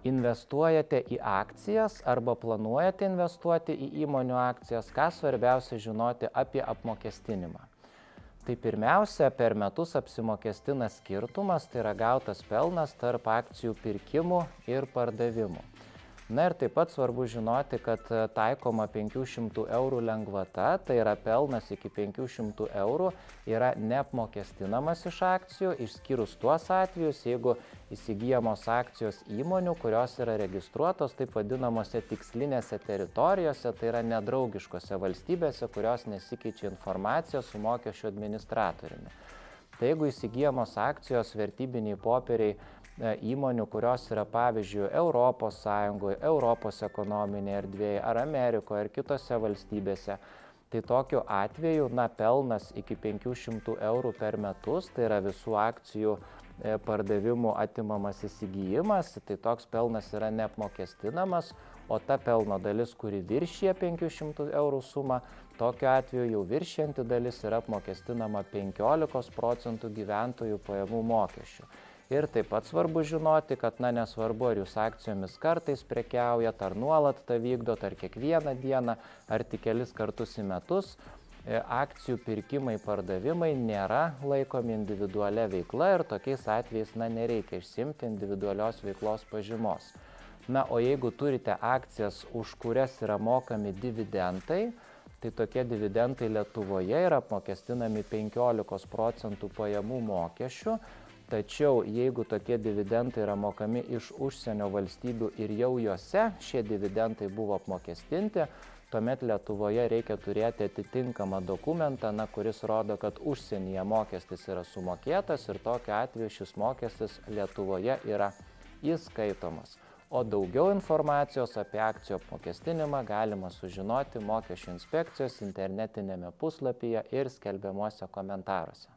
investuojate į akcijas arba planuojate investuoti į įmonių akcijas, ką svarbiausia žinoti apie apmokestinimą. Tai pirmiausia, per metus apsimokestina skirtumas, tai yra gautas pelnas tarp akcijų pirkimų ir pardavimų. Na ir taip pat svarbu žinoti, kad taikoma 500 eurų lengvata, tai yra pelnas iki 500 eurų, yra neapmokestinamas iš akcijų, išskyrus tuos atvejus, jeigu įsigyjamos akcijos įmonių, kurios yra registruotos taip vadinamose tikslinėse teritorijose, tai yra nedraugiškose valstybėse, kurios nesikeičia informacija su mokesčių administratoriumi. Tai jeigu įsigyjamos akcijos vertybiniai popieriai įmonių, kurios yra pavyzdžiui Europos Sąjungoje, Europos ekonominėje erdvėje ar Amerikoje ar kitose valstybėse, tai tokiu atveju pelnas iki 500 eurų per metus, tai yra visų akcijų pardavimų atimamas įsigijimas, tai toks pelnas yra neapmokestinamas, o ta pelno dalis, kuri viršija 500 eurų sumą, tokiu atveju jau viršijanti dalis yra apmokestinama 15% gyventojų pajamų mokesčių. Ir taip pat svarbu žinoti, kad nesvarbu, ar jūs akcijomis kartais prekiaujat, ar nuolat tą vykdot, ar kiekvieną dieną, ar tik kelis kartus į metus, akcijų pirkimai, pardavimai nėra laikomi individualia veikla ir tokiais atvejais nereikia išsiimti individualios veiklos pažymos. O jeigu turite akcijas, už kurias yra mokami dividendai, tai tokie dividendai Lietuvoje yra apmokestinami 15% pajamų mokesčių. Tačiau jeigu tokie dividendai yra mokami iš užsienio valstybių ir jau juose šie dividendai buvo apmokestinti, tuomet Lietuvoje reikia turėti atitinkamą dokumentą, kuris rodo, kad užsienyje mokestis yra sumokėtas ir tokiu atveju šis mokestis Lietuvoje yra įskaitomas. O daugiau informacijos apie akcijų apmokestinimą galima sužinoti Mokesčių inspekcijos internetinėme puslapyje ir skelbiamuose komentaruose.